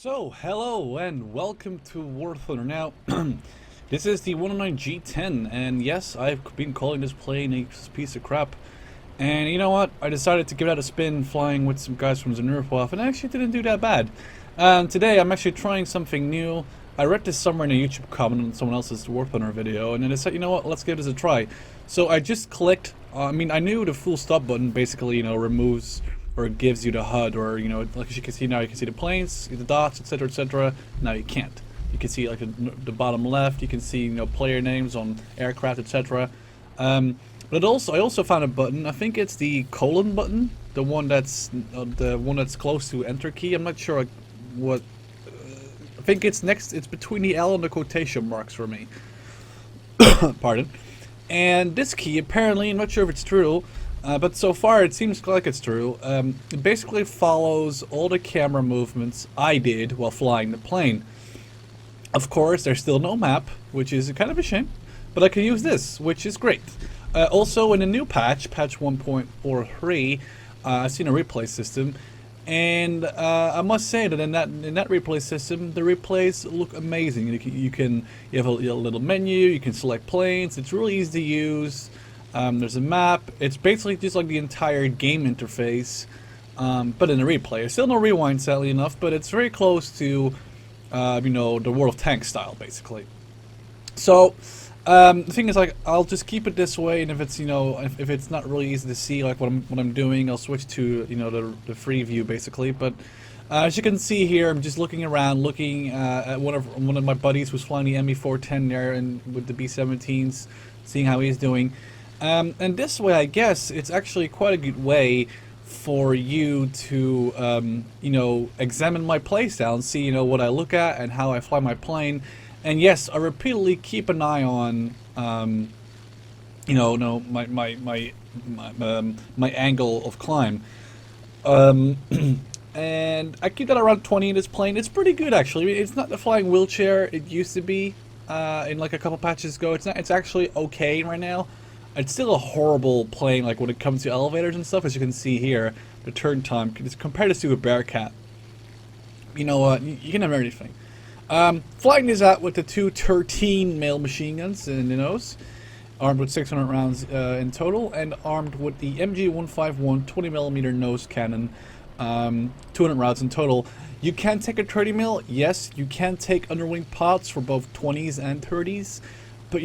So, hello and welcome to War Thunder. Now, this is the 109 G-10, and yes, I've been calling this plane a piece of crap. And you know what? I decided to give it out a spin flying with some guys from Zernurphoff, and I actually didn't do that bad. Today, I'm actually trying something new. I read this somewhere in a YouTube comment on someone else's War Thunder video, and then I said, you know what, let's give this a try. So I just clicked, I knew the full stop button basically, removes or gives you the HUD, or like as you can see now, you can see the planes, the dots, etc, etc. Now you can't. You can see like the bottom left, you can see player names on aircraft, etc. But I also found a button. I think it's the colon button, the one that's close to enter key. I'm not sure what. I think it's next. It's between the L and the quotation marks for me. Pardon. And this key, apparently, I'm not sure if it's true, but so far it seems like it's true. It basically follows all the camera movements I did while flying the plane. Of course, there's still no map, which is kind of a shame, but I can use this, which is great. Also, in the new patch 1.43, I've seen a replay system, and I must say that in that replay system, the replays look amazing. You have a little menu, you can select planes. It's really easy to use. There's a map. It's basically just like the entire game interface, but in a replay. There's still no rewind, sadly enough, but it's very close to the World of Tanks style, basically. So the thing is, like, I'll just keep it this way, and if it's if it's not really easy to see like what I'm doing, I'll switch to the free view basically. But as you can see here, I'm just looking around, looking at one of my buddies who's flying the ME410 there and with the B-17s, seeing how he's doing. And this way, I guess it's actually quite a good way for you to examine my playstyle and see what I look at and how I fly my plane. And yes, I repeatedly keep an eye on my angle of climb. And I keep that around 20 in this plane. It's pretty good, actually. It's not the flying wheelchair it used to be in like a couple patches ago. It's actually okay right now. It's still a horrible plane, like when it comes to elevators and stuff. As you can see here, the turn time compared to a Bearcat. You know what? You can have everything. Flying this out with the 213 male machine guns in the nose, armed with 600 rounds in total, and armed with the MG151 20mm nose cannon, 200 rounds in total. You can take a 30 mil. Yes, you can take underwing pods for both 20s and 30s, but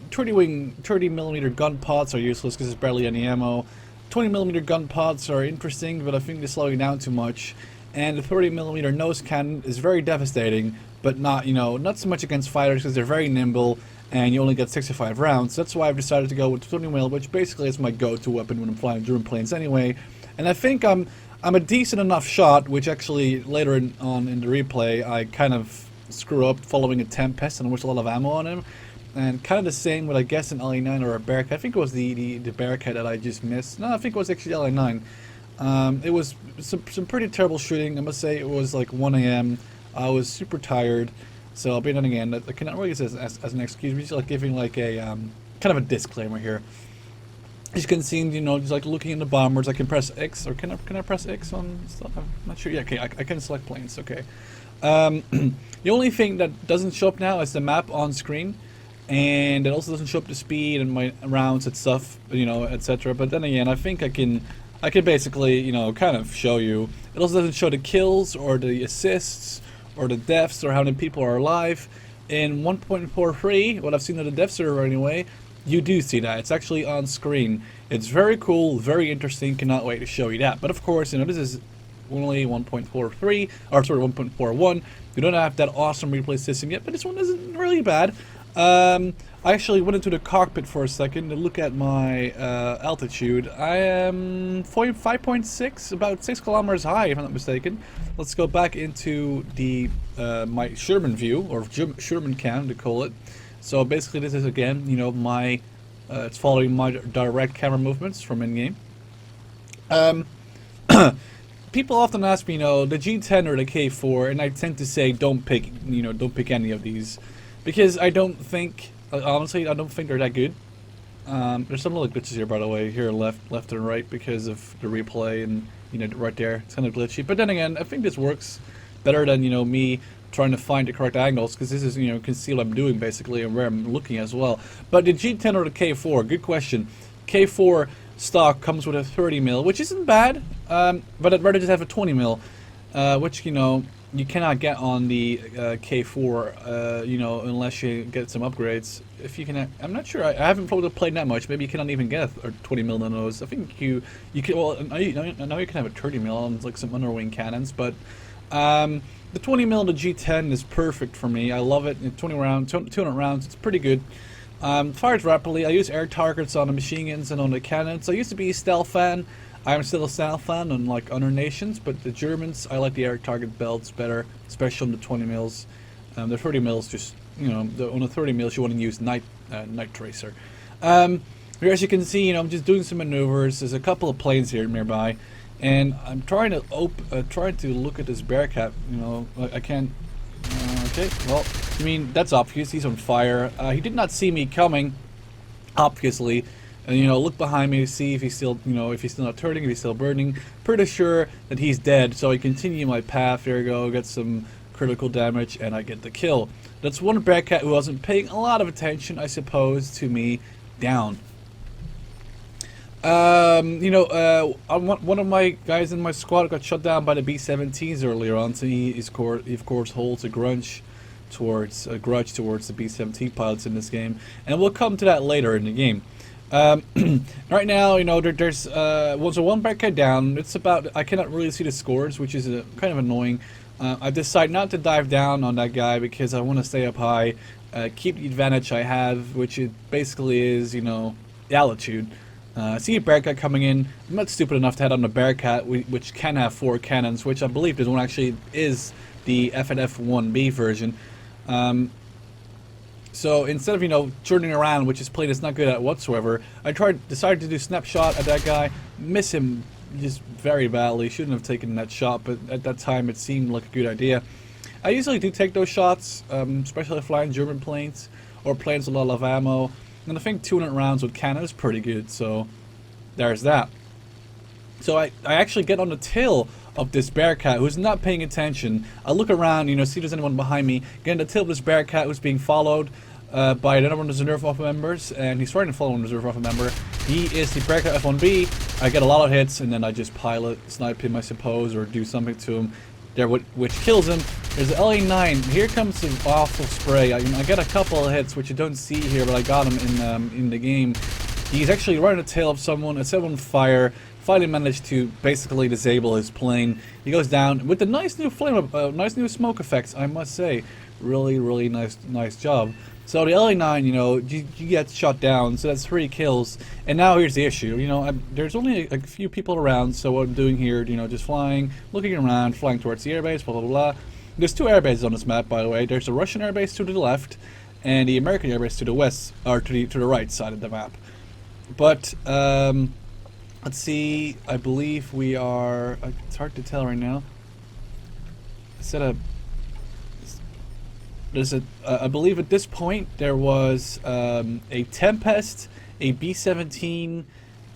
30mm gun pods are useless because there's barely any ammo. 20mm gun pods are interesting, but I think they're slowing down too much. And the 30mm nose cannon is very devastating, but not not so much against fighters because they're very nimble and you only get 65 rounds. That's why I've decided to go with 30mm, which basically is my go-to weapon when I'm flying German planes anyway. And I think I'm a decent enough shot, which actually later on in the replay I kind of screw up following a Tempest and I wish a lot of ammo on him. And kind of the same with, I guess, an LA9 or a Bearcat. I think it was the Bearcat that I just missed. No, I think it was actually LA9. It was some pretty terrible shooting. I must say it was like 1 a.m. I was super tired. So I'll be done again. I cannot really use as an excuse. I'm just like giving like a kind of a disclaimer here. As you can see, just like looking in the bombers, I can press X, or can I press X on stuff? I'm not sure. Yeah, okay, I can select planes. Okay. The only thing that doesn't show up now is the map on screen. And it also doesn't show up the speed and my rounds and stuff, etc. But then again, I think I can basically, kind of show you. It also doesn't show the kills or the assists or the deaths or how many people are alive. In 1.43, what I've seen on the dev server anyway, you do see that. It's actually on screen. It's very cool, very interesting. Cannot wait to show you that. But of course, this is only 1.43, or sorry, 1.41. We don't have that awesome replay system yet, but this one isn't really bad. I actually went into the cockpit for a second to look at my altitude. I am 5.6, about 6 kilometers high, if I'm not mistaken. Let's go back into the my Sherman view, or Sherman cam to call it. So basically, this is again, my it's following my direct camera movements from in-game. People often ask me, the G10 or the K4, and I tend to say don't pick any of these. Because I don't think, honestly, I don't think they're that good. There's some little glitches here, by the way, here left and right because of the replay and, right there, it's kind of glitchy. But then again, I think this works better than, you know, me trying to find the correct angles, because this is, you know, can see what I'm doing basically and where I'm looking as well. But the G10 or the K4, good question. K4 stock comes with a 30 mil, which isn't bad, but I'd rather just have a 20 mil, which, you know, you cannot get on the K4, you know, unless you get some upgrades. If you can, I'm not sure. I haven't probably played that much. Maybe you cannot even get a 20 mil on those. I think you can. Well, I know you can have a 30 mil on like some underwing cannons, but the 20 mil on the G10 is perfect for me. I love it. 200 rounds. It's pretty good. Fires rapidly. I use air targets on the machine guns and on the cannons. I used to be a stealth fan. I'm still a stealth fan on like other nations, but the Germans, I like the air target belts better, especially on the 20 mils. The 30 mils, just, you know, on the 30 mils you want to use night tracer. Here, as you can see, you know, I'm just doing some maneuvers. There's a couple of planes here nearby, and I'm trying to look at this Bearcat. You know, I can't. Okay, well, I mean, that's obvious. He's on fire. He did not see me coming, obviously. And, you know, look behind me to see if he's still, you know, if he's still not turning, if he's still burning. Pretty sure that he's dead, so I continue my path. There we go, get some critical damage, and I get the kill. That's one Bearcat who wasn't paying a lot of attention, I suppose, to me down. You know, one of my guys in my squad got shot down by the B-17s earlier on, so he of course holds a grudge towards the B-17 pilots in this game, and we'll come to that later in the game. Right now, you know, there's one Bearcat down. It's about, I cannot really see the scores, which is kind of annoying. I decided not to dive down on that guy because I want to stay up high, keep the advantage I have, which it basically is, you know, altitude. I see a Bearcat coming in. I'm not stupid enough to head on the Bearcat, which can have 4 cannons, which I believe this one actually is the F8F 1B version. So instead of, you know, turning around, which this plane is not good at whatsoever, I decided to do snapshot at that guy, miss him just very badly. Shouldn't have taken that shot, but at that time it seemed like a good idea. I usually do take those shots, especially flying German planes or planes with a lot of ammo, and I think 200 rounds with cannon is pretty good, so there's that. So I actually get on the tail of this Bearcat who's not paying attention. I look around, you know, see if there's anyone behind me, get on the tail of this Bearcat who's being followed by another one of the Reserve members, and he's trying to follow one of the Reserve member. He is the Bearcat F1B. I get a lot of hits, and then I just pilot, snipe him, I suppose, or do something to him there, which kills him. There's the LA-9. Here comes the awful spray. I get a couple of hits, which you don't see here, but I got him in the game. He's actually right on the tail of someone. It's on fire. Finally managed to basically disable his plane. He goes down with the nice new nice new smoke effects, I must say. Really nice job. So the LA-9, you know, you get shot down, so that's 3 kills. And now here's the issue, you know, there's only a few people around, so what I'm doing here, you know, just flying, looking around, flying towards the airbase, blah blah blah. There's 2 airbases on this map, by the way. There's the Russian airbase to the left, and the American airbase to the west, or to the right side of the map. But let's see, I believe we are, it's hard to tell right now. I believe at this point there was a Tempest, a B-17,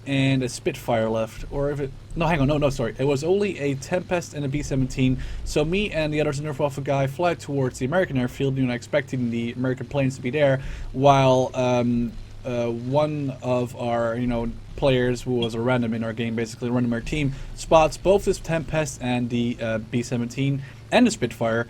and a Spitfire left. Or if it, no, hang on, no, sorry. It was only a Tempest and a B-17. So me and the other Nerfwaffe guy fly towards the American airfield, you know, expecting the American planes to be there, while one of our, you know, players who was a random in our game, basically random our team, spots both this Tempest and the B-17 and the Spitfire.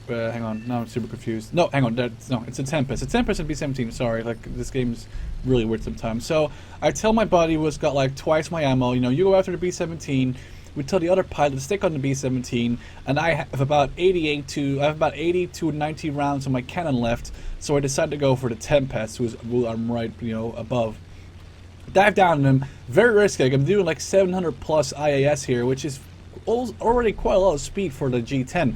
Hang on, now I'm super confused. No, hang on, no, it's a Tempest. It's Tempest and B-17, sorry, like, this game's really weird sometimes. So, I tell my buddy who's got like twice my ammo, you know, you go after the B-17, we tell the other pilot to stick on the B-17, and I have about 80 to 90 rounds on my cannon left, so I decided to go for the Tempest, who I'm right, you know, above. Dive down on him, very risky. I'm doing like 700 plus IAS here, which is already quite a lot of speed for the G10.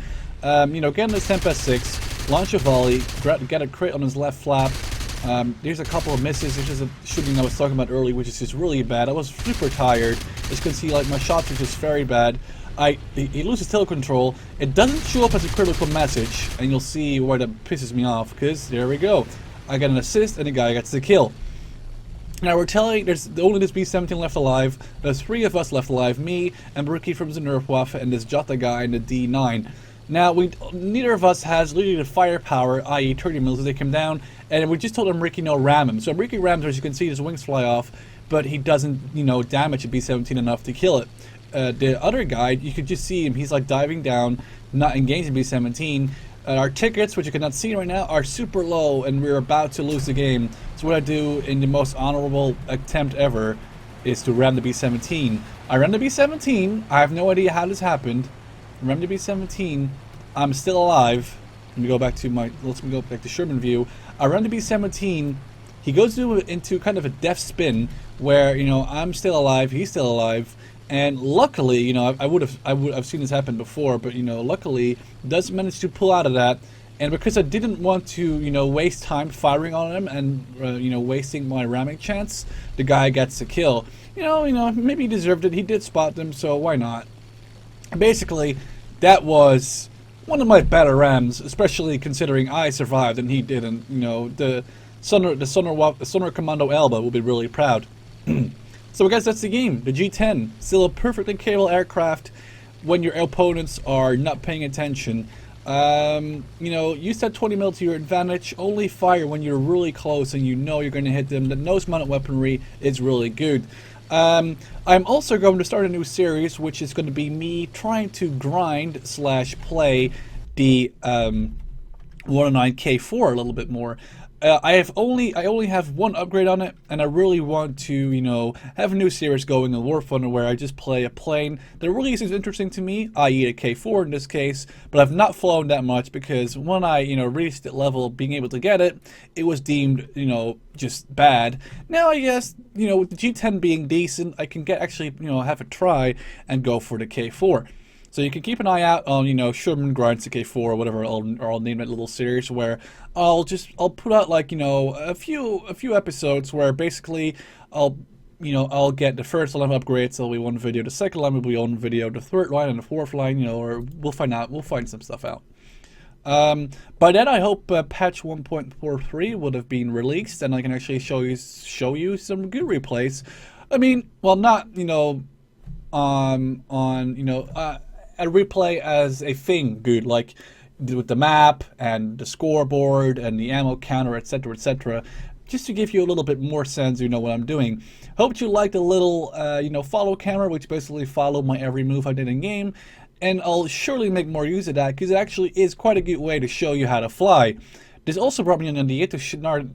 You know, get in this Tempest 6, launch a volley, get a crit on his left flap. There's a couple of misses. There's just a shooting I was talking about earlier, which is just really bad. I was super tired. As you can see, like, my shots are just very bad. He loses tail control. It doesn't show up as a critical message, and you'll see why that pisses me off, because there we go. I get an assist, and the guy gets the kill. Now we're telling, there's only this B-17 left alive. There's 3 of us left alive, me and Brookie from the Nerfwaffe and this Jota guy in the D9. Now, neither of us has literally the firepower, i.e. 30 mils, as they come down, and we just told Enrique no ram him. So Enrique rams, as you can see, his wings fly off, but he doesn't, damage a B-17 enough to kill it. The other guy, you could just see him, he's like diving down, not engaging B-17. Our tickets, which you cannot see right now, are super low, and we're about to lose the game. So what I do in the most honorable attempt ever is to ram the B-17. I ran the B-17, I have no idea how this happened. Remember the B-17, I'm still alive. Let me go back to Sherman view. I run the B-17, he goes into kind of a death spin where, I'm still alive, he's still alive, and luckily, I've seen this happen before, but luckily, does manage to pull out of that. And because I didn't want to, waste time firing on him and, wasting my ramming chance, the guy gets the kill. Maybe he deserved it, he did spot them, so why not? Basically, that was one of my better rams, especially considering I survived and he didn't. The Sonar Commando Elba will be really proud. So guys, that's the game. The G-10, still a perfectly capable aircraft when your opponents are not paying attention. Use that 20 mil to your advantage. Only fire when you're really close and you're going to hit them. The nose-mounted weaponry is really good. I'm also going to start a new series, which is going to be me trying to grind / play the 109K4 a little bit more. I only have one upgrade on it, and I really want to, have a new series going in War Thunder where I just play a plane that really is interesting to me, i.e. a K4 in this case, but I've not flown that much because when I, reached that level of being able to get it, it was deemed, just bad. Now I guess, with the G10 being decent, I can actually, have a try and go for the K4. So you can keep an eye out on, Sherman Grinds to K4 or whatever, I'll name that little series where I'll put out like, a few episodes where basically I'll get the first line of upgrades, there'll be one video, the second line will be one video, the third line and the fourth line, or we'll find some stuff out. By then I hope patch 1.43 would have been released and I can actually show you some good replays. I mean, well, not, a replay as a thing good, like with the map and the scoreboard and the ammo counter, etc., just to give you a little bit more sense, what I'm doing. Hope you liked the little, follow camera, which basically followed my every move I did in game, and I'll surely make more use of that because it actually is quite a good way to show you how to fly. This also brought me an idea to start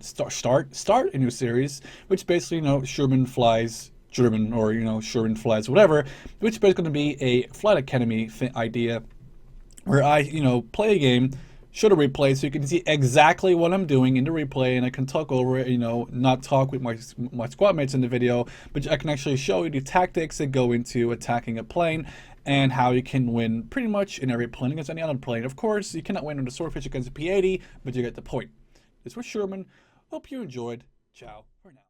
a new series, which basically, Sherman flies German, or Sherman flies whatever, which is basically going to be a flight academy idea where I play a game, show the replay so you can see exactly what I'm doing in the replay, and I can talk over it, not talk with my squad mates in the video, but I can actually show you the tactics that go into attacking a plane and how you can win pretty much in every plane against any other plane. Of course, you cannot win on the Swordfish against a P-80, but you get the point. This was Sherman. Hope you enjoyed. Ciao for now.